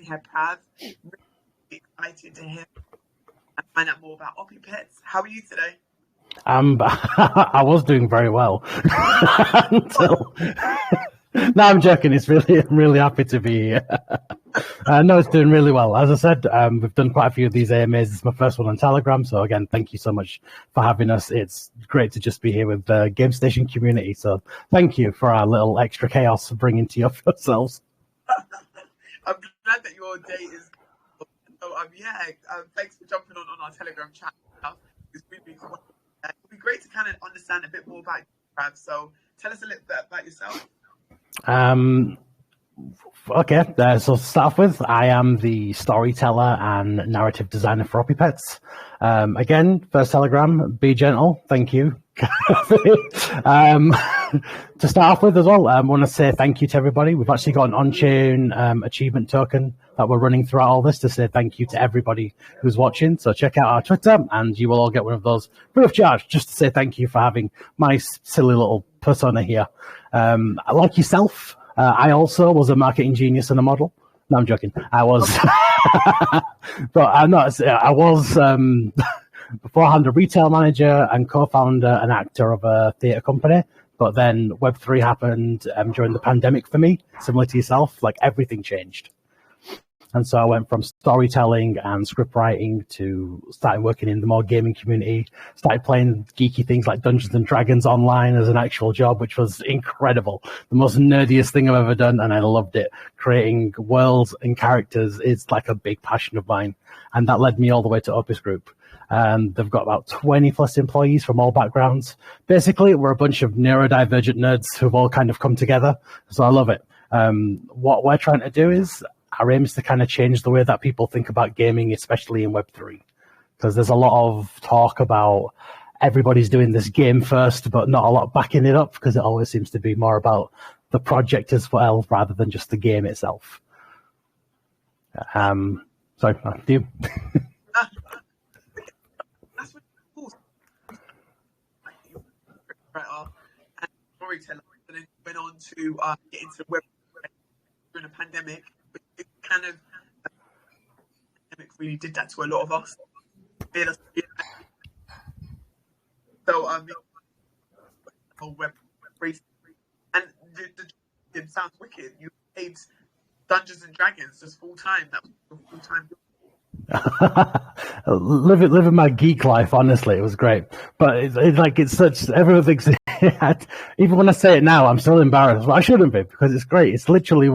being here, Prav. Really excited to hear and find out more about OpiPets. How are you today? I was doing very well until. No, I'm joking. I'm really happy to be here. No, it's doing really well. As I said, we've done quite a few of these AMAs. It's my first one on Telegram. So again, thank you so much for having us. It's great to just be here with the GameStation community. So thank you for our little extra chaos bringing to yourselves. I'm glad that your day is. So thanks for jumping on our Telegram chat. It's really cool. It'd be great to kind of understand a bit more about you, Prav. So tell us a little bit about yourself. Okay, so to start off with, I am the storyteller and narrative designer for OpiPets. Again, first Telegram, be gentle, thank you. To start off with as well, I want to say thank you to everybody. We've actually got an on-chain achievement token that we're running throughout all this to say thank you to everybody who's watching. So check out our Twitter and you will all get one of those free of charge just to say thank you for having my silly little persona here. Like yourself, I also was a marketing genius and a model. No, I'm joking. I was, but I'm not. I was beforehand a retail manager and co-founder and actor of a theatre company. But then Web3 happened during the pandemic for me, similar to yourself. Like everything changed. And so I went from storytelling and script writing to starting working in the more gaming community, started playing geeky things like Dungeons and Dragons online as an actual job, which was incredible. The most nerdiest thing I've ever done, and I loved it. Creating worlds and characters is like a big passion of mine. And that led me all the way to Opus Group. They've got about 20 plus employees from all backgrounds. Basically, we're a bunch of neurodivergent nerds who've all kind of come together. So I love it. What we're trying to do is, our aim is to kind of change the way that people think about gaming, especially in Web3. Because there's a lot of talk about everybody's doing this game first, but not a lot backing it up, because it always seems to be more about the project as well, rather than just the game itself. Sorry, do you? That's really cool. And storyteller, and then went on to get into web during the pandemic. It kind of pandemic really did that to a lot of us. So whole web race, and it sounds wicked. You played Dungeons and Dragons just full time. That was full time. living my geek life, honestly, it was great. But it's such, everyone thinks even when I say it now, I'm still embarrassed, but I shouldn't be, because it's great. It's literally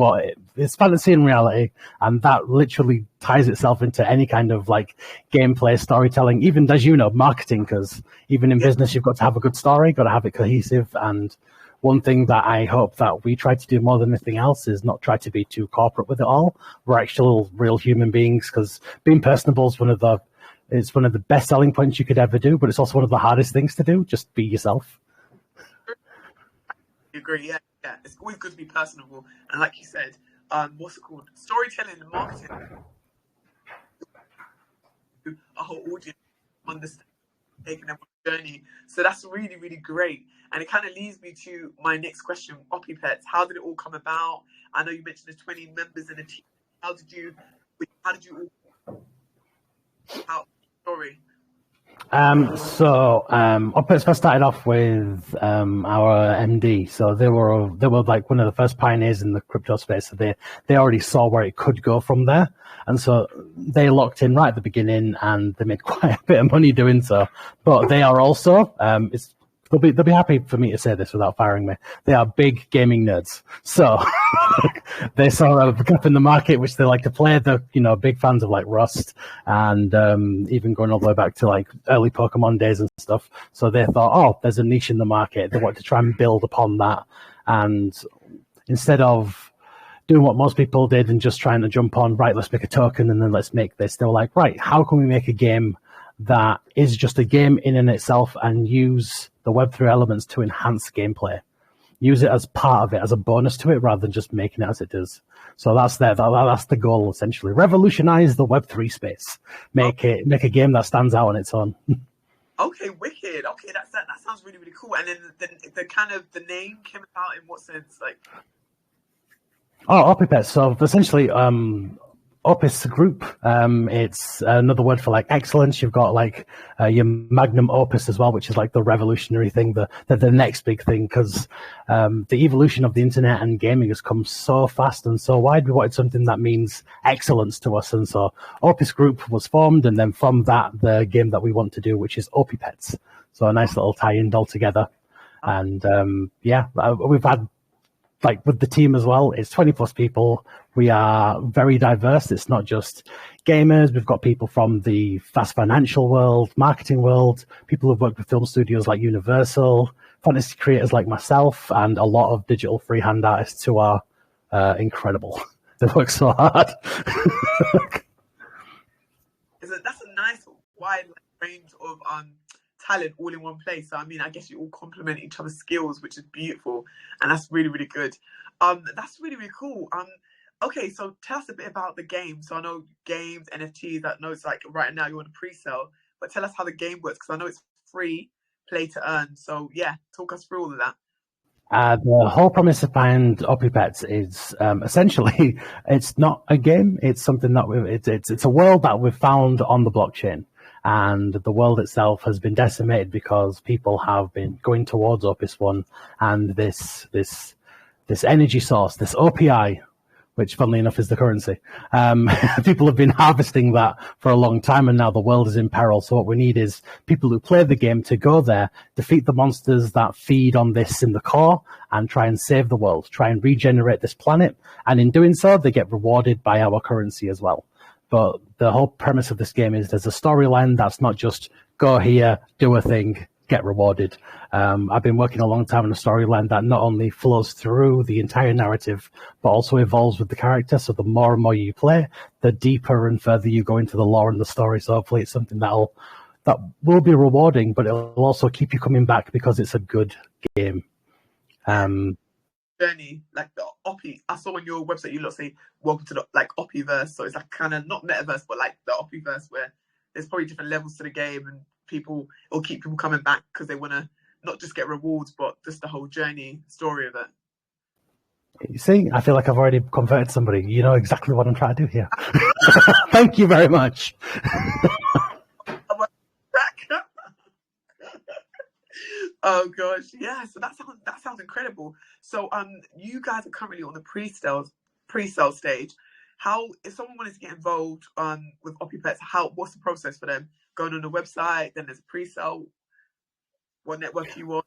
it's fantasy and reality, and that literally ties itself into any kind of like gameplay, storytelling, even, as you know, marketing, because even in business, you've got to have a good story, got to have it cohesive. And one thing that I hope that we try to do more than anything else is not try to be too corporate with it all. We're actual real human beings, because being personable is one of the best selling points you could ever do, but it's also one of the hardest things to do. Just be yourself. I agree. Yeah. It's always good to be personable, and like you said, what's it called? Storytelling and marketing. A whole audience understand, taking them on a journey. So that's really, really great. And it kind of leads me to my next question, OpiPets. How did it all come about? I know you mentioned there's 20 members in the team. How did you all out the story? OpiPets first started off with our MD. So they were like one of the first pioneers in the crypto space. So they already saw where it could go from there. And so they locked in right at the beginning, and they made quite a bit of money doing so. But they are also, they'll be happy for me to say this without firing me. They are big gaming nerds. So they saw a gap in the market, which they like to play. They're, big fans of like Rust, and even going all the way back to like early Pokemon days and stuff. So they thought, oh, there's a niche in the market. They want to try and build upon that. And instead of doing what most people did and just trying to jump on, right, let's make a token and then let's make this, they were like, right, how can we make a game that is just a game in and itself and use the Web3 elements to enhance gameplay? Use it as part of it, as a bonus to it, rather than just making it as it is. So that's the goal, essentially. Revolutionize the Web3 space. Make a game that stands out on its own. Okay, wicked. Okay, that sounds really, really cool. And then the kind of the name came about in what sense? Like, OpiPets. So essentially, Opus Group. It's another word for like excellence. You've got like your magnum opus as well, which is like the revolutionary thing, the next big thing, because the evolution of the internet and gaming has come so fast and so wide. We wanted something that means excellence to us, and so Opus Group was formed, and then from that, the game that we want to do, which is OpiPets. So a nice little tie-in all together. And we've had, like with the team as well, it's 20 plus people. We are very diverse. It's not just gamers. We've got people from the fast financial world, marketing world, people who've worked with film studios like Universal, fantasy creators like myself, and a lot of digital freehand artists who are incredible. They work so hard. That's a nice wide range of talent all in one place. So I mean, I guess you all complement each other's skills, which is beautiful, and that's really, really good. That's really, really cool. Okay, so tell us a bit about the game. So I know games, NFTs. I know it's like right now you want to pre-sell, but tell us how the game works, because I know it's free, play to earn. So yeah, talk us through all of that. The whole premise behind OpiPets is essentially it's not a game. It's something that it's a world that we've found on the blockchain. And the world itself has been decimated because people have been going towards Opus One and this energy source, this OPI, which funnily enough is the currency. People have been harvesting that for a long time, and now the world is in peril. So what we need is people who play the game to go there, defeat the monsters that feed on this in the core, and try and save the world, try and regenerate this planet. And in doing so, they get rewarded by our currency as well. But the whole premise of this game is there's a storyline that's not just go here, do a thing, get rewarded. I've been working a long time on a storyline that not only flows through the entire narrative, but also evolves with the character. So the more and more you play, the deeper and further you go into the lore and the story. So hopefully it's something that will be rewarding, but it'll also keep you coming back because it's a good game. Journey, like the Opi, I saw on your website you lot say welcome to the like Opiverse, so it's like kind of not metaverse but like the Opiverse, where there's probably different levels to the game, and it'll keep people coming back because they want to not just get rewards but just the whole journey story of it. You see, I feel like I've already converted somebody. You know exactly what I'm trying to do here. Thank you very much. Oh gosh, yeah. So that sounds incredible. So you guys are currently on the pre-sale stage. How, if someone wanted to get involved with OpiPets, what's the process for them? Going on the website, then there's a pre-sale. What network are you on?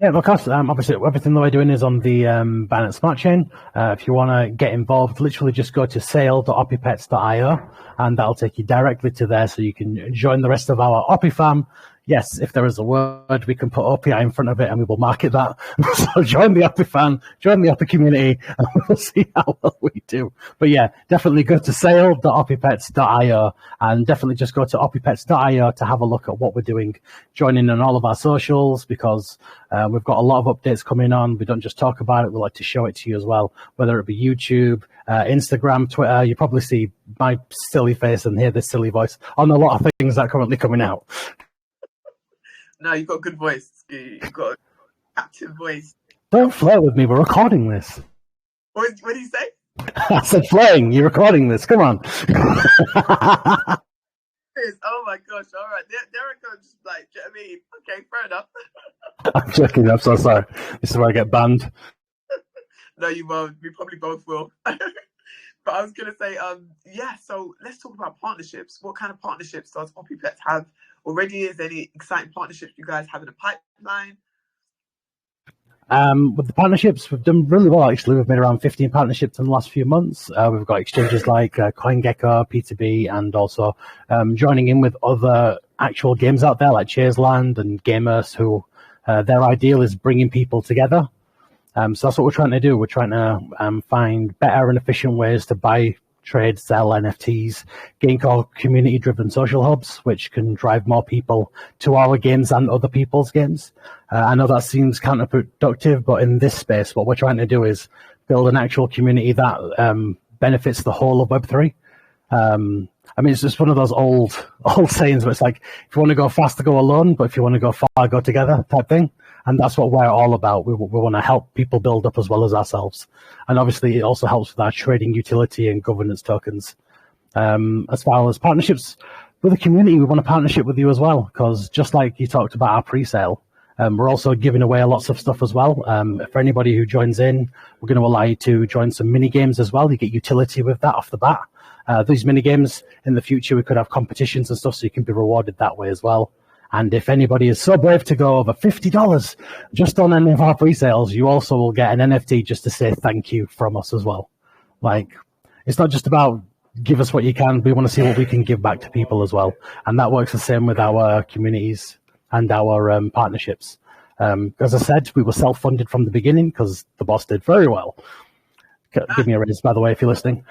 Yeah, of course. Obviously, everything that we're doing is on the Binance Smart Chain. If you want to get involved, literally just go to sale.opipets.io, and that'll take you directly to there, so you can join the rest of our Opi fam. Yes, if there is a word, we can put OPI in front of it and we will market that. So join the Opi fan, join the Opi community, and we'll see how well we do. But yeah, definitely go to sale.opipets.io, and definitely just go to opipets.io to have a look at what we're doing. Join in on all of our socials, because we've got a lot of updates coming on. We don't just talk about it, we like to show it to you as well, whether it be YouTube, Instagram, Twitter. You probably see my silly face and hear this silly voice on a lot of things that are currently coming out. No, you've got a good voice. You've got a captive voice. Don't flirt with me. We're recording this. What did you say? I said flirting. You're recording this. Come on. Oh my gosh. All right. Derek just like, do you know what I mean? Okay, fair enough. I'm joking. I'm so sorry. This is where I get banned. No, you won't. We probably both will. But I was going to say, yeah, so let's talk about partnerships. What kind of partnerships does OpiPets have already? Is there any exciting partnerships you guys have in the pipeline? With the partnerships, we've done really well, actually. We've made around 15 partnerships in the last few months. We've got exchanges like CoinGecko, P2B, and also joining in with other actual games out there like Chaseland and Gamers, who their ideal is bringing people together. So that's what we're trying to do. We're trying to find better and efficient ways to buy, trade, sell NFTs, gain community-driven social hubs, which can drive more people to our games and other people's games. I know that seems counterproductive, but in this space, what we're trying to do is build an actual community that benefits the whole of Web3. I mean, it's just one of those old sayings where it's like, if you want to go faster, go alone, but if you want to go far, go together type thing. And that's what we're all about. We want to help people build up as well as ourselves. And obviously, it also helps with our trading utility and governance tokens. As far as partnerships with the community, we want a partnership with you as well, because just like you talked about our pre-sale, we're also giving away lots of stuff as well. For anybody who joins in, we're going to allow you to join some mini games as well. You get utility with that off the bat. These mini games in the future, we could have competitions and stuff, so you can be rewarded that way as well. And if anybody is so brave to go over $50 just on any of our pre-sales, you also will get an NFT just to say thank you from us as well. Like, it's not just about give us what you can. We want to see what we can give back to people as well. And that works the same with our communities and our partnerships. As I said, we were self-funded from the beginning because the boss did very well. Give me a raise, by the way, if you're listening.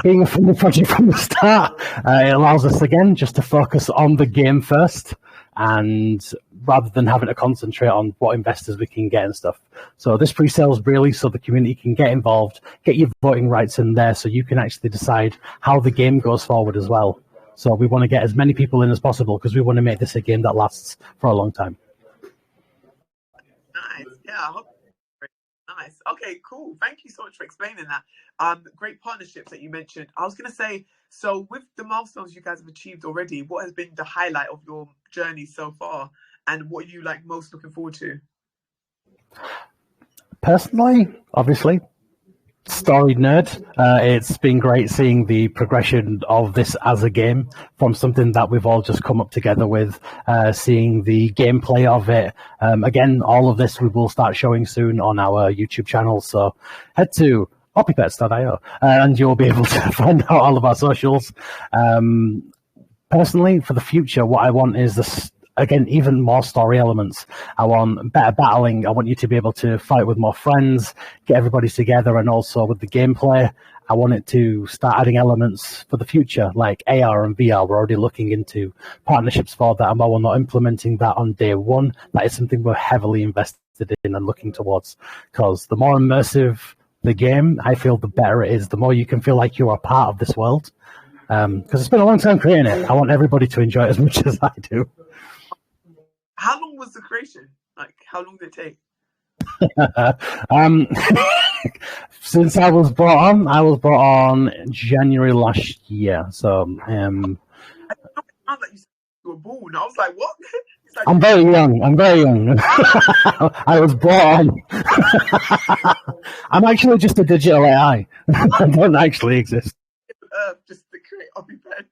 Being a funded project from the start, it allows us, again, just to focus on the game first, and rather than having to concentrate on what investors we can get and stuff. So this pre-sale is really so the community can get involved, get your voting rights in there so you can actually decide how the game goes forward as well. So we want to get as many people in as possible because we want to make this a game that lasts for a long time. Nice. Yeah. Nice. Okay, cool. Thank you so much for explaining that. Great partnerships that you mentioned. I was going to say, so with the milestones you guys have achieved already, what has been the highlight of your journey so far, and what are you like most looking forward to? Personally, obviously, story nerd. It's been great seeing the progression of this as a game from something that we've all just come up together with, seeing the gameplay of it. Again, all of this we will start showing soon on our YouTube channel, so head to OpiPets.io and you'll be able to find out all of our socials. Personally, for the future, what I want is this. Again, even more story elements. I want better battling. I want you to be able to fight with more friends, get everybody together, and also with the gameplay, I want it to start adding elements for the future, like AR and VR. We're already looking into partnerships for that, and while we're not implementing that on day one, that is something we're heavily invested in and looking towards, because the more immersive the game, I feel the better it is, the more you can feel like you are part of this world. Because it's been a long time creating it. I want everybody to enjoy it as much as I do. How long was the creation? Like, how long did it take? Since I was brought on January last year. So, I sound like you said you were born. I was like, what? Like, I'm very young. I was brought on. I'm actually just a digital AI. I don't actually exist. Just to create OpiPets.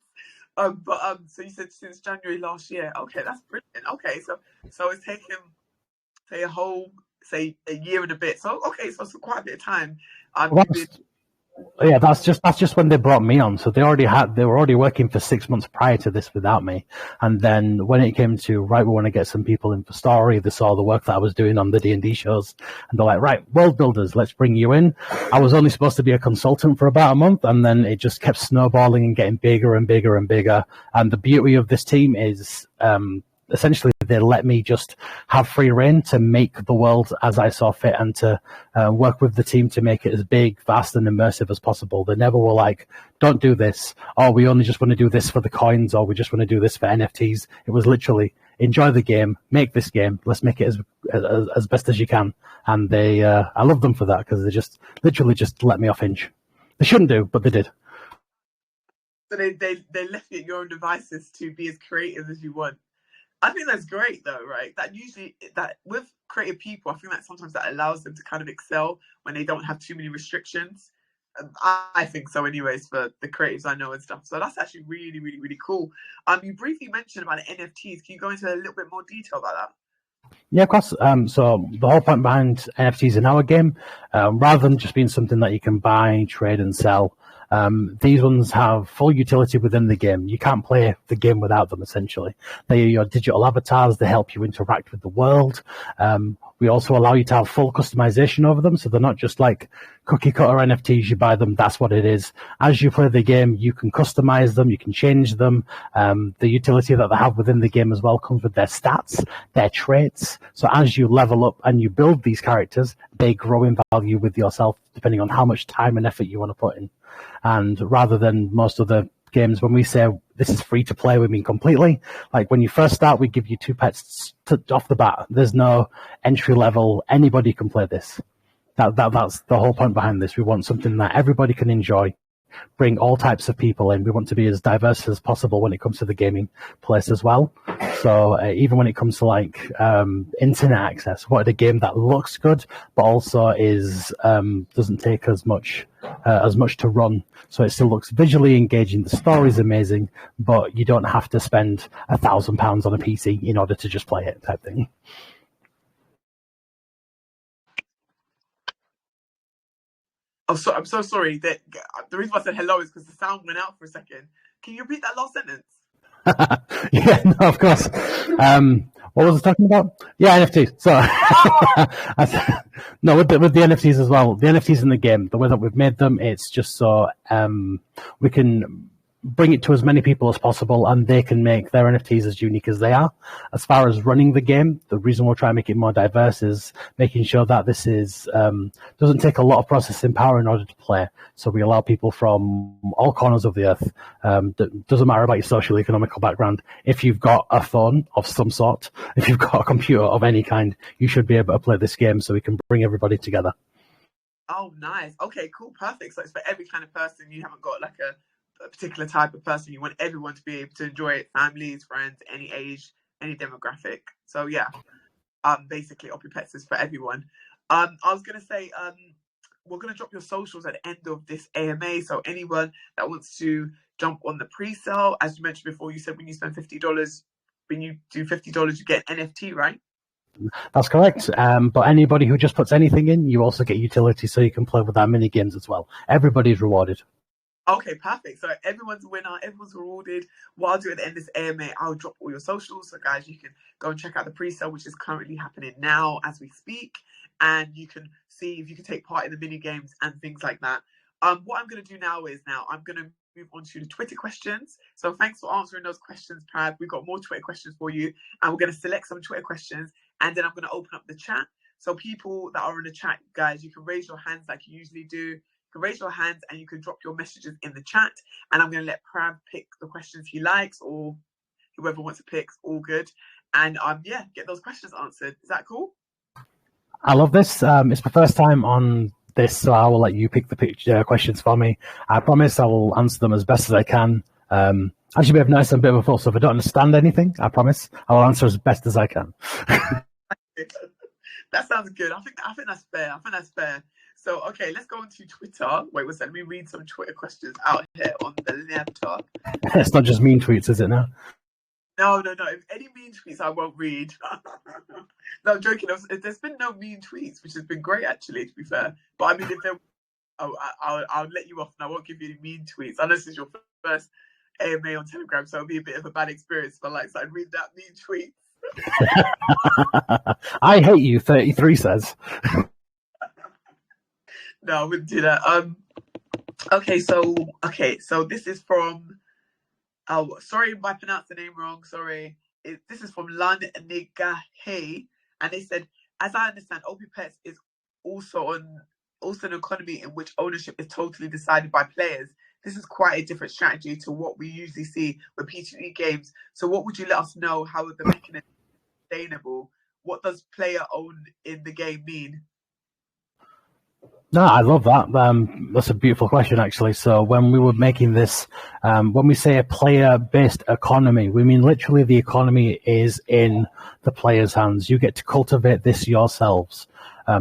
So you said since January last year. Okay, that's brilliant. Okay, so it's taken say a year and a bit. So okay, so it's quite a bit of time. That's just when they brought me on. So they were already working for 6 months prior to this without me. And then when it came to right, we want to get some people in for story, they saw the work that I was doing on the D&D shows, and they're like, right, world builders, let's bring you in. I was only supposed to be a consultant for about a month, and then it just kept snowballing and getting bigger and bigger and bigger. And the beauty of this team is essentially they let me just have free reign to make the world as I saw fit, and to work with the team to make it as big, vast, and immersive as possible. They never were like, don't do this, or we only just want to do this for the coins, or we just want to do this for NFTs. It was literally, enjoy the game, make this game, let's make it as best as you can. And they, I love them for that, because they just literally just let me off hinge. They shouldn't do, but they did. So they left you at your own devices to be as creative as you want. I think that's great though, right? That with creative people, I think that sometimes that allows them to kind of excel when they don't have too many restrictions. I think so anyways, for the creatives I know and stuff. So that's actually really, really, really cool. You briefly mentioned about the NFTs. Can you go into a little bit more detail about that? Yeah, of course. So the whole point behind NFTs in our game, rather than just being something that you can buy, trade, and sell, these ones have full utility within the game. You can't play the game without them, essentially. They are your digital avatars. They help you interact with the world. We also allow you to have full customization over them, so they're not just like cookie-cutter NFTs. You buy them, that's what it is. As you play the game, you can customize them, you can change them. The utility that they have within the game as well comes with their stats, their traits. So as you level up and you build these characters, they grow in value with yourself, depending on how much time and effort you want to put in. And rather than most of the games, when we say this is free to play, we mean completely. Like when you first start, we give you 2 pets off the bat. There's no entry level. Anybody can play this. That's the whole point behind this. We want something that everybody can enjoy. bring all types of people in. We want to be as diverse as possible when it comes to the gaming place as well. So even when it comes to like internet access, what a game that looks good, but also is doesn't take as much to run. So it still looks visually engaging. The story's amazing, but you don't have to spend £1,000 on a PC in order to just play it, type thing. Oh, so I'm so sorry. The reason why I said hello is because the sound went out for a second. Can you repeat that last sentence? Yeah, no, of course. What was I talking about? Yeah, NFTs. So, no, with the NFTs as well. The NFTs in the game, the way that we've made them, it's just so we can bring it to as many people as possible, and they can make their NFTs as unique as they are. As far as running the game, the reason we'll try and make it more diverse is making sure that this is doesn't take a lot of processing power in order to play. So we allow people from all corners of the earth. Doesn't matter about your social economical background. If you've got a phone of some sort, if you've got a computer of any kind, you should be able to play this game. So we can bring everybody together. Oh, nice. Okay, cool, perfect. So it's for every kind of person. You haven't got like a particular type of person. You want everyone to be able to enjoy it, families, friends, any age, any demographic. So yeah, basically OpiPets is for everyone. I was gonna say we're gonna drop your socials at the end of this AMA, so anyone that wants to jump on the pre-sale, as you mentioned before, you said when you spend $50, when you do $50 you get NFT, right? That's correct. But anybody who just puts anything in, you also get utility, so you can play with our mini games as well. Everybody's rewarded. Okay, perfect. So everyone's a winner, everyone's rewarded. What I'll do at the end of this AMA, I'll drop all your socials. So guys, you can go and check out the pre-sale, which is currently happening now as we speak. And you can see if you can take part in the mini games and things like that. What I'm going to do now is I'm going to move on to the Twitter questions. So thanks for answering those questions, Prav. We've got more Twitter questions for you. And we're going to select some Twitter questions. And then I'm going to open up the chat. So people that are in the chat, guys, you can raise your hands like you usually do. You can raise your hands and you can drop your messages in the chat, and I'm going to let Prav pick the questions he likes, or whoever wants to pick, all good, and yeah, get those questions answered. Is that cool? I love this. It's my first time on this, so I will let you pick the questions for me. I promise I will answer them as best as I can. As you may have noticed, I'm a bit of a fool, so if I don't understand anything, I promise I will answer as best as I can. That sounds good. I think that's fair. So, okay, let's go on to Twitter. Wait, what's that? Let me read some Twitter questions out here on the laptop. It's not just mean tweets, is it now? No. If any mean tweets, I won't read. No, I'm joking. There's been no mean tweets, which has been great, actually, to be fair. But I mean, if there, I'll let you off and I won't give you any mean tweets. I know this is your first AMA on Telegram, so it'll be a bit of a bad experience. But like, so I'd read that mean tweet. I hate you, 33 says. No, I wouldn't do that. Okay, so this is from. Oh, sorry if I pronounced the name wrong. Sorry. This is from Lan Nigahe, and they said, as I understand, OpiPets is also an economy in which ownership is totally decided by players. This is quite a different strategy to what we usually see with P2E games. So, what would you let us know how the mechanism is sustainable? What does player own in the game mean? No, I love that. That's a beautiful question, actually. So when we were making this, when we say a player-based economy, we mean literally the economy is in the player's hands. You get to cultivate this yourselves.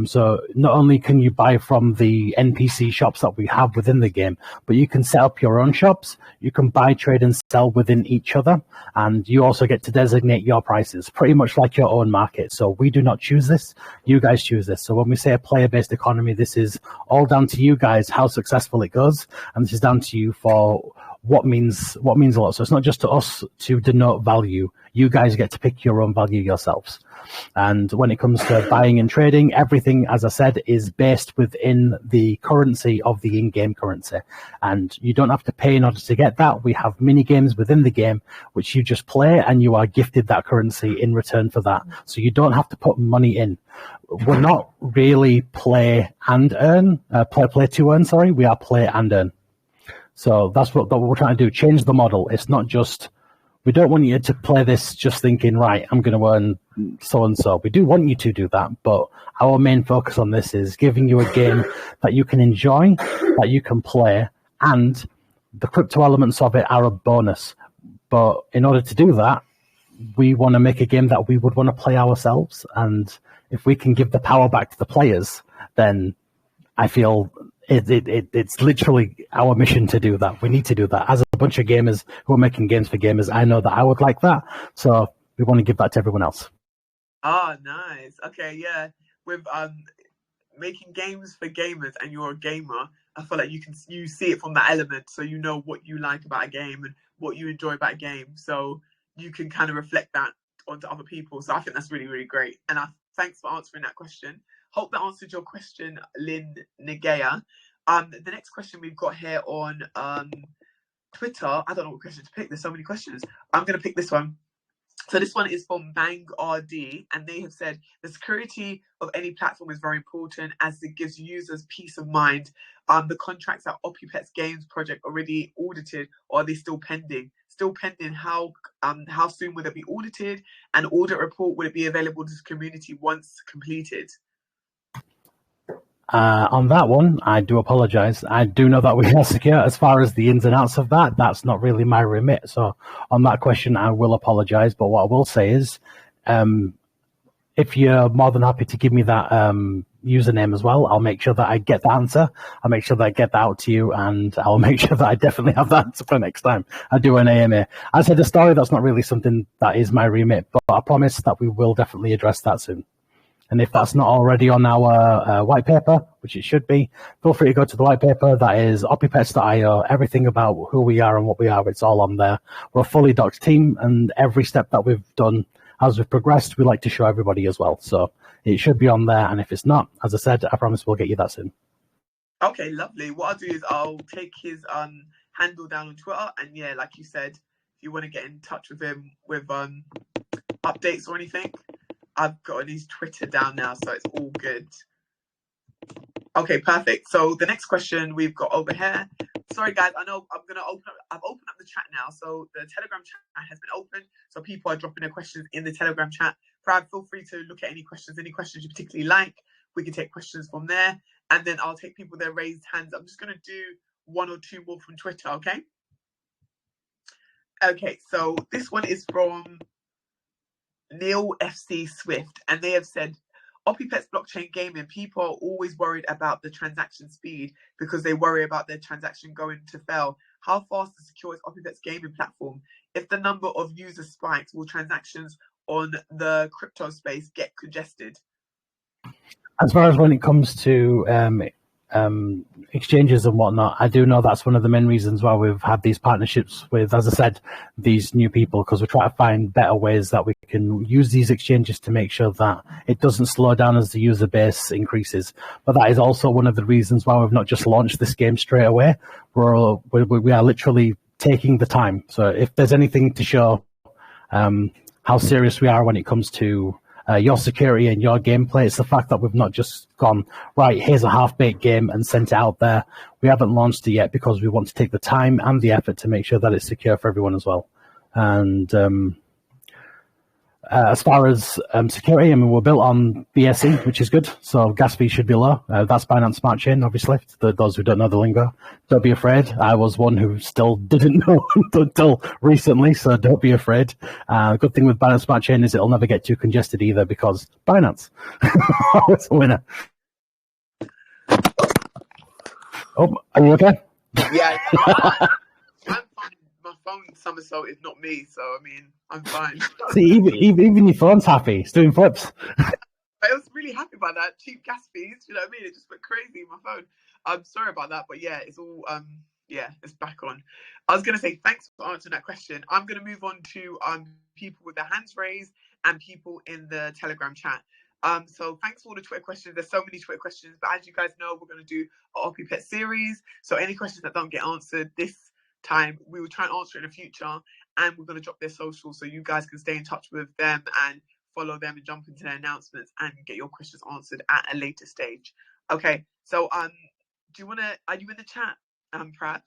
So not only can you buy from the NPC shops that we have within the game, but you can set up your own shops. You can buy, trade, and sell within each other. And you also get to designate your prices, pretty much like your own market. So we do not choose this. You guys choose this. So when we say a player-based economy, this is all down to you guys, how successful it goes. And this is down to you for what means a lot. So it's not just to us to denote value. You guys get to pick your own value yourselves. And when it comes to buying and trading, everything, as I said, is based within the currency of the in-game currency. And you don't have to pay in order to get that. We have mini games within the game, which you just play and you are gifted that currency in return for that. So you don't have to put money in. We're not really play and earn, play to earn, sorry. We are play and earn. So that's what we're trying to do, change the model. It's not just, we don't want you to play this just thinking, right, I'm going to earn so-and-so. We do want you to do that, but our main focus on this is giving you a game that you can enjoy, that you can play, and the crypto elements of it are a bonus. But in order to do that, we want to make a game that we would want to play ourselves. And if we can give the power back to the players, then I feel it's literally our mission to do that. We need to do that. As a bunch of gamers who are making games for gamers, I know that I would like that. So we want to give that to everyone else. Oh, nice. Okay, yeah. With making games for gamers, and you're a gamer, I feel like you see it from that element, so you know what you like about a game and what you enjoy about a game, so you can kind of reflect that onto other people. So I think that's really, really great. And thanks for answering that question. Hope that answered your question, Lynn Negea. The next question we've got here on Twitter, I don't know what question to pick. There's so many questions. I'm going to pick this one. So this one is from Bang RD, and they have said the security of any platform is very important as it gives users peace of mind. The contracts at OpiPets Games project already audited, or are they still pending? Still pending. How soon will it be audited? An audit report, will it be available to the community once completed? On that one, I do apologize. I do know that we are secure. As far as the ins and outs of that, that's not really my remit. So on that question, I will apologize. But what I will say is, if you're more than happy to give me that username as well, I'll make sure that I get the answer. I'll make sure that I get that out to you, and I'll make sure that I definitely have that answer for next time I do an AMA. I said the story, that's not really something that is my remit, but I promise that we will definitely address that soon. And if that's not already on our white paper, which it should be, feel free to go to the white paper. That is OpiPets.io. Everything about who we are and what we are, it's all on there. We're a fully doxed team, and every step that we've done as we've progressed, we like to show everybody as well. So it should be on there. And if it's not, as I said, I promise we'll get you that soon. Okay, lovely. What I'll do is I'll take his handle down on Twitter. And yeah, like you said, if you want to get in touch with him with updates or anything, I've got his Twitter down now, so it's all good. Okay, perfect. So the next question we've got over here. Sorry, guys, I know I've opened up the chat now. So the Telegram chat has been opened. So people are dropping their questions in the Telegram chat. Brad, feel free to look at any questions you particularly like. We can take questions from there. And then I'll take people with their raised hands. I'm just going to do one or two more from Twitter, okay? Okay, so this one is from Neil FC Swift, and they have said, OpiPets blockchain gaming, people are always worried about the transaction speed because they worry about their transaction going to fail. How fast and secure is OpiPets gaming platform? If the number of users spikes, will transactions on the crypto space get congested? As far as when it comes to exchanges and whatnot, I do know that's one of the main reasons why we've had these partnerships with, as I said, these new people, because we try to find better ways that we can use these exchanges to make sure that it doesn't slow down as the user base increases. But that is also one of the reasons why we've not just launched this game straight away. We are literally taking the time. So if there's anything to show how serious we are when it comes to your security and your gameplay, it's the fact that we've not just gone, right, here's a half-baked game and sent it out there. We haven't launched it yet because we want to take the time and the effort to make sure that it's secure for everyone as well. And as far as security, I mean, we're built on BSC, which is good, so gas fees should be low. That's Binance Smart Chain, obviously, for those who don't know the lingo. Don't be afraid. I was one who still didn't know until recently, so don't be afraid. The good thing with Binance Smart Chain is it'll never get too congested either, because Binance, always a winner. Oh, are you okay? Yeah. I'm fine. My phone somersaulted, not me, so I mean, I'm fine. See, even your phone's happy. It's doing flips. I was really happy about that. Cheap gas fees, you know what I mean? It just went crazy in my phone. I'm sorry about that, but yeah, it's all it's back on. I was gonna say thanks for answering that question. I'm gonna move on to people with their hands raised and people in the Telegram chat. So thanks for all the Twitter questions. There's so many Twitter questions, but as you guys know, we're gonna do an OpiPet series. So any questions that don't get answered this time, we will try and answer in the future, and we're going to drop their socials so you guys can stay in touch with them and follow them and jump into their announcements and get your questions answered at a later stage. Okay, so are you in the chat, Pratt?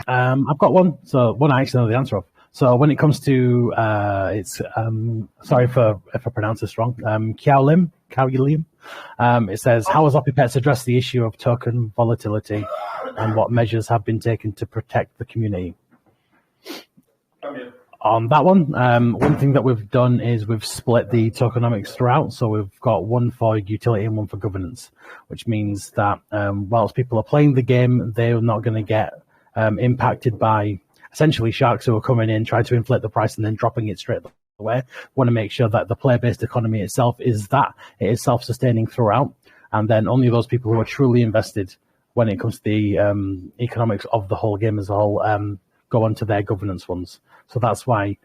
I've got one, so one I actually know the answer of. So when it comes to it's sorry if I pronounce this wrong, Kiao Lim, it says, how has OpiPets addressed the issue of token volatility? and what measures have been taken to protect the community. On that one thing that we've done is we've split the tokenomics throughout. So we've got one for utility and one for governance, which means that whilst people are playing the game, they're not going to get impacted by essentially sharks who are coming in, trying to inflate the price and then dropping it straight away. We want to make sure that the player-based economy itself is that it is self-sustaining throughout, and then only those people who are truly invested when it comes to the economics of the whole game as a whole go onto their governance funds. So that's why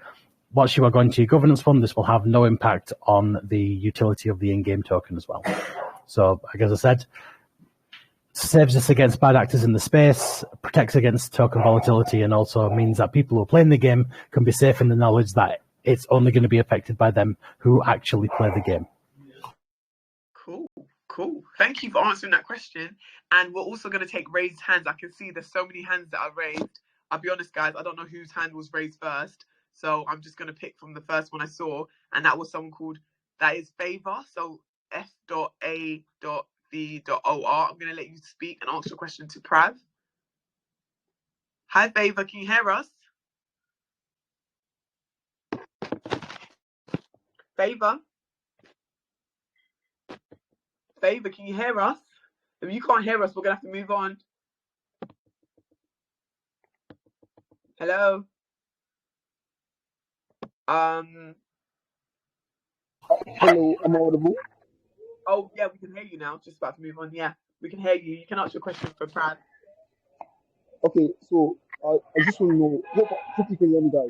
once you are going to your governance fund, this will have no impact on the utility of the in-game token as well. So, like as I said, saves us against bad actors in the space, protects against token volatility, and also means that people who are playing the game can be safe in the knowledge that it's only going to be affected by them who actually play the game. Cool. Thank you for answering that question. And we're also going to take raised hands. I can see there's so many hands that are raised. I'll be honest, guys, I don't know whose hand was raised first. So I'm just going to pick from the first one I saw. And that was someone called, that is Favor. So F.A.V.O.R. I'm going to let you speak and answer a question to Prav. Hi, Favor. Can you hear us? Favor? Favor, can you hear us? If you can't hear us, we're going to have to move on. Hello? Hello, am I audible? Oh, yeah, we can hear you now. Just about to move on. Yeah, we can hear you. You can ask your question for Prav. Okay, so I just want to know, hope you can hear me, guys.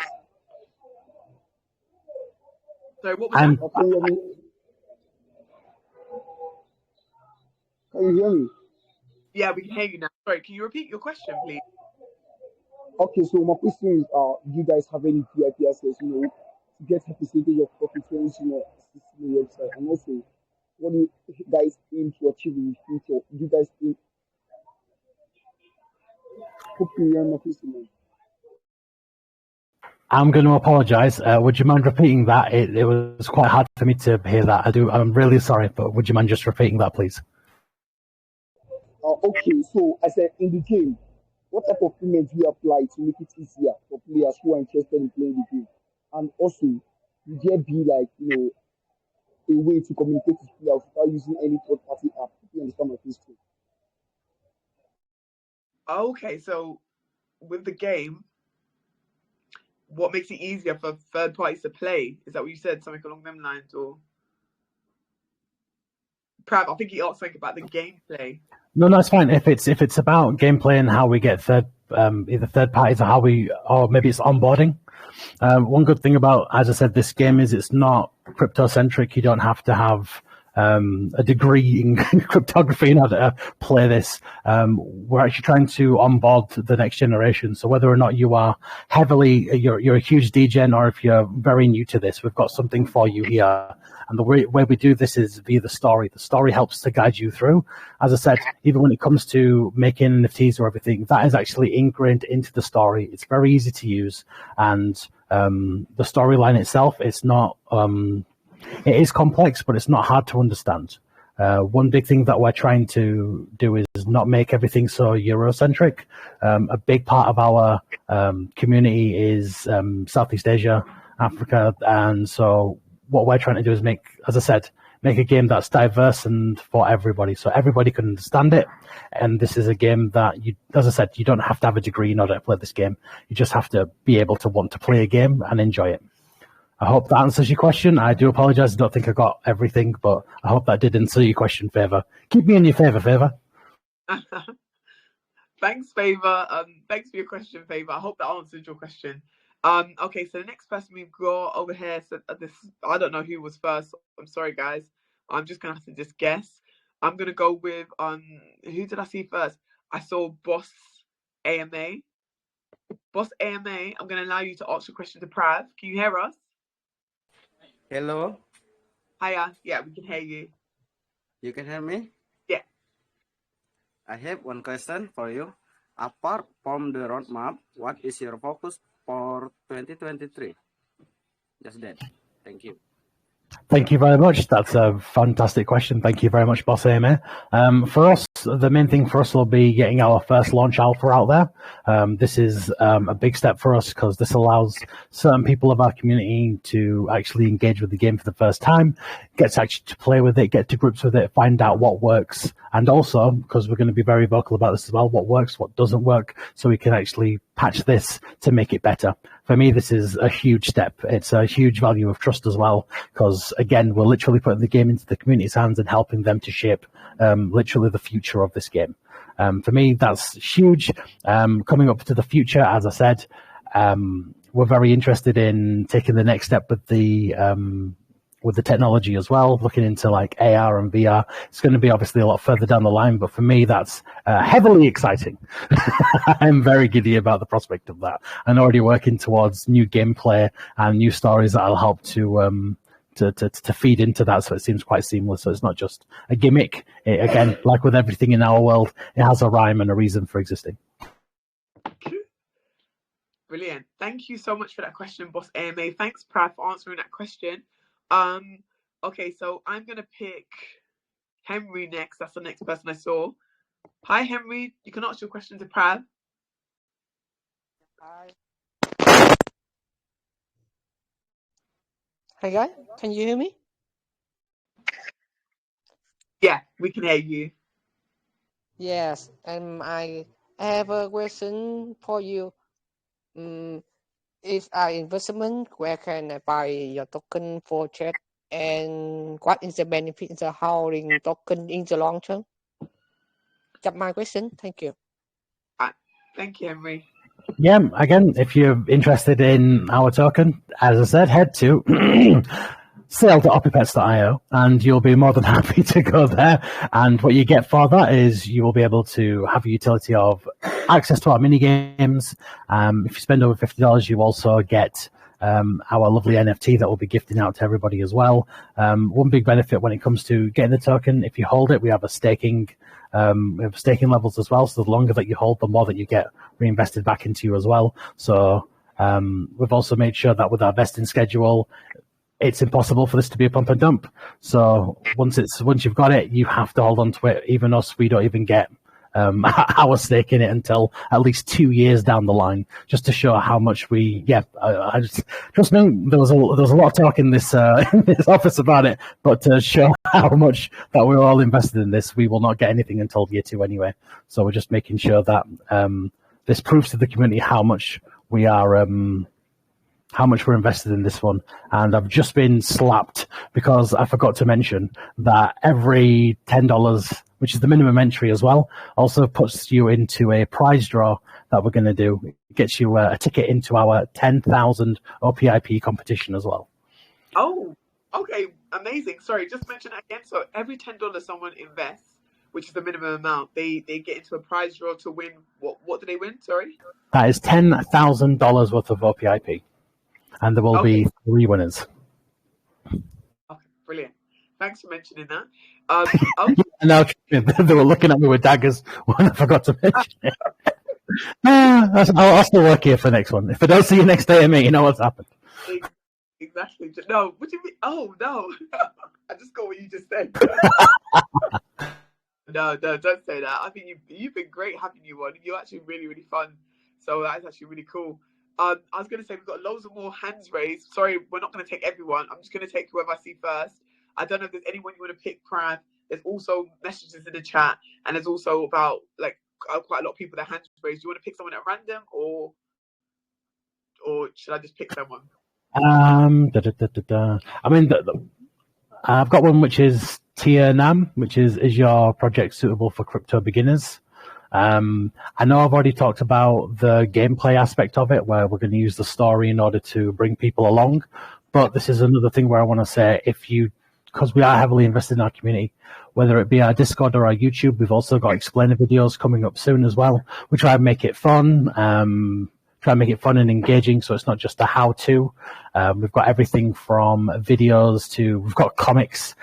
Sorry, what was that? Can you hear me? Can you hear me? Yeah, we can hear you now. Sorry, can you repeat your question, please? Okay, so my question is, do you guys have any VIP access, to get a percentage of profits, the website? And also, what do you guys aim to achieve in the future? Do you guys aim? Hope you hear my question. I'm going to apologise. Would you mind repeating that? It was quite hard for me to hear that. I'm really sorry, but would you mind just repeating that, please? Okay, so I said in the game, what type of payment do you apply to make it easier for players who are interested in playing the game? And also, would there be a way to communicate with players without using any third-party app? If you understand my question. Okay, so with the game, what makes it easier for third parties to play? Is that what you said? Something along them lines, or Prav? I think you asked something about the gameplay. No, it's fine. If it's about gameplay and how we get either third parties or maybe it's onboarding. One good thing about, as I said, this game is it's not crypto centric. You don't have to have a degree in cryptography in order to play this. We're actually trying to onboard the next generation. So whether or not you are you're a huge degen, or if you're very new to this, we've got something for you here. And the way we do this is via the story. The story helps to guide you through. As I said, even when it comes to making NFTs or everything, that is actually ingrained into the story. It's very easy to use. And the storyline itself, it's not, it is complex, but it's not hard to understand. One big thing that we're trying to do is not make everything so Eurocentric. A big part of our community is Southeast Asia, Africa, and so what we're trying to do is make a game that's diverse and for everybody, so everybody can understand it. And this is a game that you don't have to have a degree in order to play this game. You just have to be able to want to play a game and enjoy it. I hope that answers your question. I do apologize. I don't think I got everything, but I hope that did answer your question, Favor. Keep me in your Favor. Thanks, Favor. Thanks for your question, Favor. I hope that answered your question. Okay, so the next person we've got over here, so I don't know who was first. I'm sorry, guys. I'm just gonna have to just guess. I'm gonna go with who did I see first? I saw Boss AMA. Boss AMA, I'm gonna allow you to ask your question to Prav. Can you hear us? Hello. Hiya. Yeah, we can hear you. You can hear me? Yeah. I have one question for you. Apart from the roadmap, what is your focus for 2023? Just that. Thank you. Thank you very much. That's a fantastic question. Thank you very much, Boss AMA. For us, the main thing for us will be getting our first launch alpha out there. This is a big step for us because this allows certain people of our community to actually engage with the game for the first time, get to actually to play with it, get to grips with it, find out what works, and also, because we're going to be very vocal about this as well, what works, what doesn't work, so we can actually patch this to make it better. For me, this is a huge step. It's a huge value of trust as well, because again, we're literally putting the game into the community's hands and helping them to shape literally the future of this game. For me, that's huge. Coming up to the future, as I said, we're very interested in taking the next step with the technology as well, looking into like AR and VR. It's going to be obviously a lot further down the line, but for me, that's heavily exciting. I'm very giddy about the prospect of that, and already working towards new gameplay and new stories that'll help to feed into that, so it seems quite seamless. So it's not just a gimmick. Again, like with everything in our world, it has a rhyme and a reason for existing. Brilliant. Thank you so much for that question, Boss AMA. Thanks, Prav, for answering that question. Okay, so I'm gonna pick Henry next. That's the next person I saw. Hi, Henry. You can ask your question to Prav. Hi guys, can you hear me? Yeah, we can hear you. Yes, I have a question for you. Is our investment, where can I buy your token for chat, and what is the benefit of holding token in the long term? That's my question. Thank you. Thank you, Henry. Yeah, again, if you're interested in our token, as I said, head to sale.opipets.io and you'll be more than happy to go there. And what you get for that is you will be able to have a utility of access to our mini games. If you spend over $50, you also get our lovely NFT that we'll be gifting out to everybody as well. One big benefit when it comes to getting the token, if you hold it, we have staking levels as well. So the longer that you hold, the more that you get reinvested back into you as well. So we've also made sure that with our vesting schedule, it's impossible for this to be a pump and dump. So once you've got it, you have to hold on to it. Even us, we don't even get our stake in it until at least 2 years down the line, just to show how much I just trust me. There was a lot of talk in this office about it, but to show how much that we're all invested in this, we will not get anything until year 2 anyway. So we're just making sure that this proves to the community how much we are. How much we're invested in this one. And I've just been slapped because I forgot to mention that every $10, which is the minimum entry as well, also puts you into a prize draw that we're going to do. It gets you a ticket into our 10,000 OPIP competition as well. Oh, okay, amazing. Sorry, just mention that again. So every $10 someone invests, which is the minimum amount, they get into a prize draw to win. What do they win? Sorry? That is $10,000 worth of OPIP. And there will be 3 winners. Okay, brilliant. Thanks for mentioning that. Okay. No, they were looking at me with daggers when I forgot to mention it. I'll still work here for the next one. If I don't see you next day, you know what's happened. Exactly. No, what do you mean? Oh, no. I just got what you just said. No, don't say that. I think you've been great having you on. You're actually really, really fun. So that's actually really cool. I was going to say we've got loads of more hands raised. Sorry, we're not going to take everyone. I'm just going to take whoever I see first. I don't know if there's anyone you want to pick, Prav. There's also messages in the chat, and there's also about quite a lot of people that hands raised. Do you want to pick someone at random, or should I just pick someone? I mean, I've got one which is Tia Nam, which is your project suitable for crypto beginners? I know I've already talked about the gameplay aspect of it, where we're going to use the story in order to bring people along. But this is another thing where I want to say, because we are heavily invested in our community, whether it be our Discord or our YouTube, we've also got explainer videos coming up soon as well. We try and make it fun, and engaging, so it's not just a how-to. We've got everything from videos to we've got comics.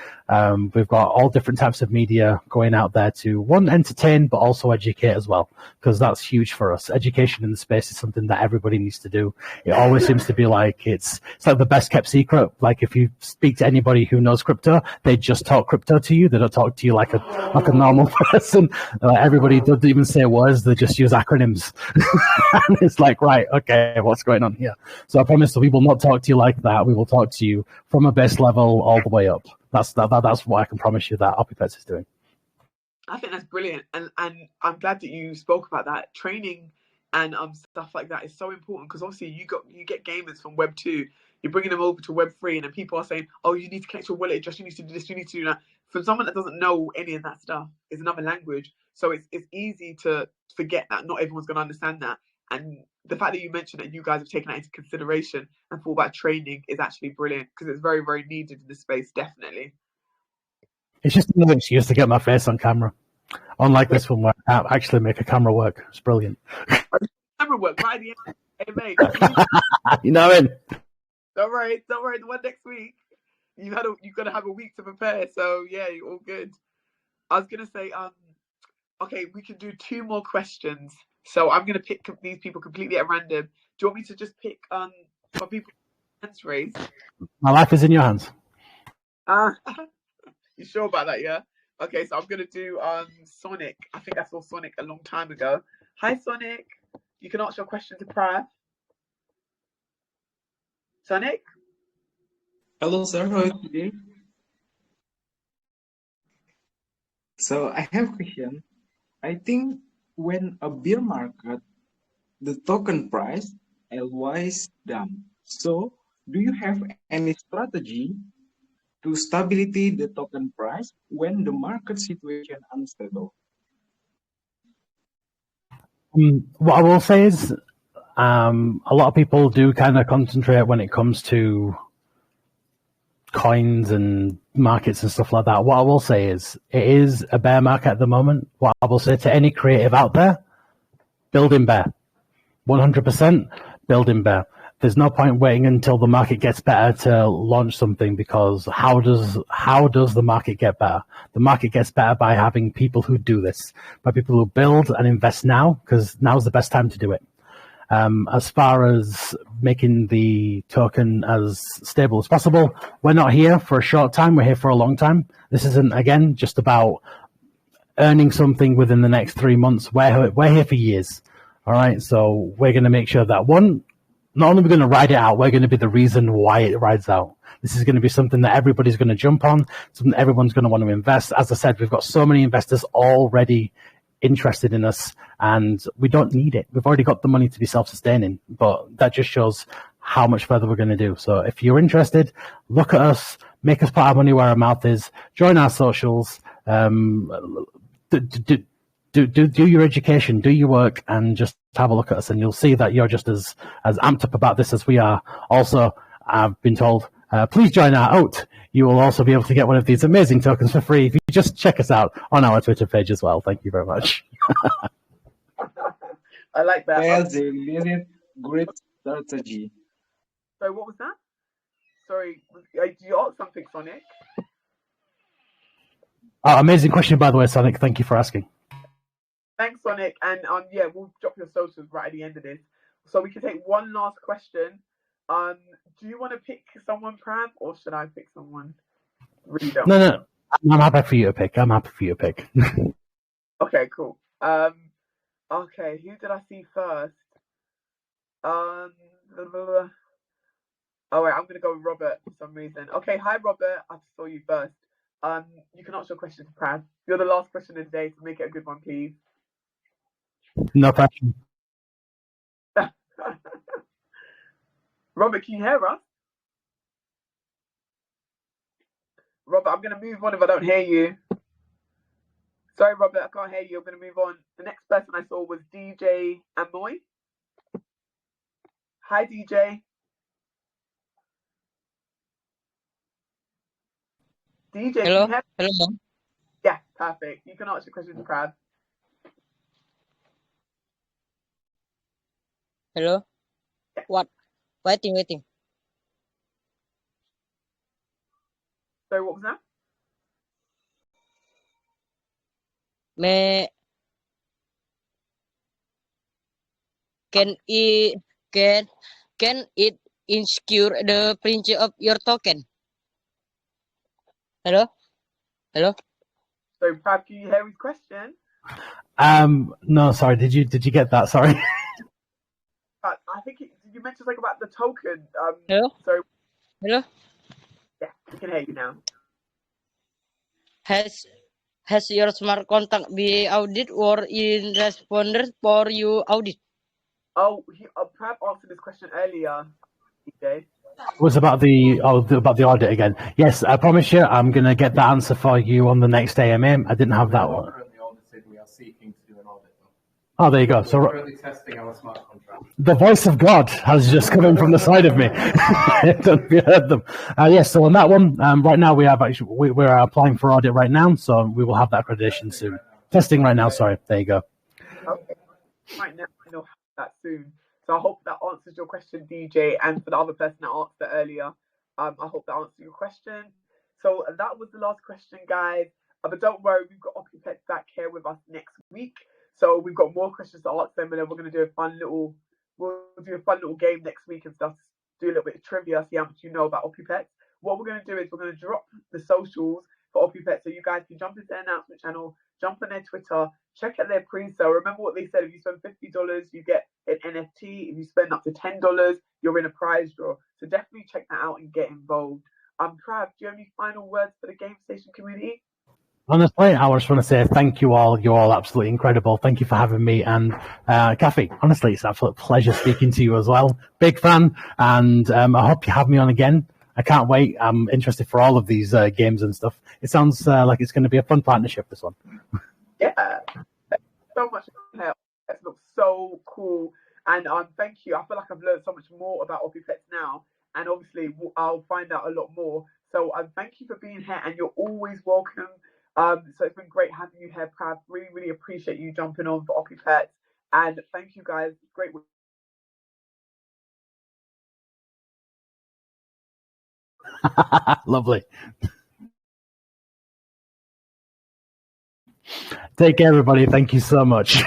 We've got all different types of media going out there to one, entertain, but also educate as well, because that's huge for us. Education in the space is something that everybody needs to do. It always seems to be like it's like the best kept secret. Like if you speak to anybody who knows crypto, they just talk crypto to you. They don't talk to you like a normal person. Everybody doesn't even say words; they just use acronyms. And it's like, right, okay, what's going on here? So I promise that we will not talk to you like that. We will talk to you from a base level all the way up. That's what I can promise you that OpiPets is doing. I think that's brilliant, and I'm glad that you spoke about that. Training and stuff like that is so important, because obviously you get gamers from Web 2, you're bringing them over to Web 3, and then people are saying, oh, you need to connect your wallet address, you need to do this, you need to do that. For someone that doesn't know any of that stuff, it's another language, so it's easy to forget that not everyone's going to understand that. And the fact that you mentioned that you guys have taken that into consideration and thought about training is actually brilliant, because it's very, very needed in this space, definitely. It's just another excuse to get my face on camera. Unlike this one where I can't actually make a camera work. It's brilliant. Camera work right at the end. Hey, mate. You know what I mean? Don't worry. The one next week, you've got to have a week to prepare. So yeah, you're all good. I was gonna say, okay, we can do 2 more questions. So I'm gonna pick these people completely at random. Do you want me to just pick for people hands raised? My life is in your hands. You sure about that? Yeah. Okay, so I'm gonna do Sonic. I think I saw Sonic a long time ago. Hi, Sonic. You can ask your question to Prav. Sonic. Hello, sir. How are you today? So I have a question. I think when a bear market, the token price always down. So do you have any strategy to stability the token price when the market situation unstable? What I will say is a lot of people do kind of concentrate when it comes to coins and markets and stuff like that. What I will say is it is a bear market at the moment. What I will say to any creative out there, build in bear. 100% build in bear. There's no point waiting until the market gets better to launch something, because how does the market get better? The market gets better by having people who do this, by people who build and invest now, because now's the best time to do it. As far as making the token as stable as possible, we're not here for a short time, we're here for a long time. This isn't, again, just about earning something within the next 3 months. We're here for years. All right, so we're going to make sure that, one, not only are we going to ride it out, we're going to be the reason why it rides out. This is going to be something that everybody's going to jump on, something that everyone's going to want to invest. As I said, we've got so many investors already interested in us, and we don't need it. We've already got the money to be self-sustaining, but that just shows how much further we're going to do. So if you're interested, look at us, make us put our money where our mouth is, join our socials, do your education, do your work, and just have a look at us, and you'll see that you're just as amped up about this as we are. Also, I've been told, please join our OAT. You will also be able to get one of these amazing tokens for free if you just check us out on our Twitter page as well. Thank you very much. I like that. That's a really great strategy. Sorry, what was that? Sorry, do you ask something, Sonic? Oh, amazing question, by the way, Sonic. Thank you for asking. Thanks, Sonic. And yeah, we'll drop your socials right at the end of this. So we can take one last question. Do you want to pick someone, Prav, or should I pick someone? Really don't. No. I'm happy for you to pick. Okay, cool. Okay, who did I see first? Oh wait, I'm gonna go with Robert for some reason. Okay, hi Robert. I saw you first. You can ask your question to Prav. You're the last question of the day, so make it a good one, please. No question. Robert, can you hear us? Robert, I'm going to move on if I don't hear you. Sorry, Robert, I can't hear you. I'm going to move on. The next person I saw was DJ Amoy. Hi, DJ. DJ, Hello? can you hear? Hello? Yeah, perfect. You can ask your question to Prav. Hello? What? Waiting. So what was that? May can it insecure the price of your token? Hello? Hello? So Prav, can you hear his question? No, sorry. Did you get that? Sorry. I think you mentioned something about the token. Hello? So Hello? yeah, we can hear you now. Has your smart contract be audit or in responder for you audit? Oh, Prav answered this question earlier, DJ. It was about the audit again. Yes, I promise you, I'm gonna get that answer for you on the next AMA. I didn't have that one. Currently audited, we are seeking to do an audit. Oh, there you go. We're So currently testing our smart contract. the voice of God has just come in from the side of me. I don't know if you heard them. Yes, so on that one, right now we're applying for audit right now, so we will have that accreditation soon. Testing right now, sorry. There you go. Okay. Right now, we'll have that soon. So I hope that answers your question, DJ, and for the other person that asked it earlier, I hope that answers your question. So that was the last question, guys. But don't worry, we've got OpiPets back here with us next week. So we've got more questions to ask them, and then we'll do a fun little game next week and stuff. Do a little bit of trivia, see how much you know about OpiPets. What we're going to do is we're going to drop the socials for OpiPets, so you guys can jump into their announcement channel, jump on their Twitter, check out their pre-sale. Remember what they said: if you spend $50, you get an NFT. If you spend up to $10, you're in a prize draw. So definitely check that out and get involved. Prav, do you have any final words for the GameStation community? Honestly, I just want to say thank you all. You're all absolutely incredible. Thank you for having me. And Kathy, honestly, it's an absolute pleasure speaking to you as well. Big fan. And I hope you have me on again. I can't wait. I'm interested for all of these games and stuff. It sounds like it's going to be a fun partnership, this one. Yeah. Thank you so much for help. That looks so cool. And thank you. I feel like I've learned so much more about OpiPets now. And obviously, I'll find out a lot more. So thank you for being here. And you're always welcome. So it's been great having you here, Prav. Really, really appreciate you jumping on for OpiPets. And thank you, guys. Great. Lovely. Take care, everybody. Thank you so much.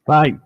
Bye.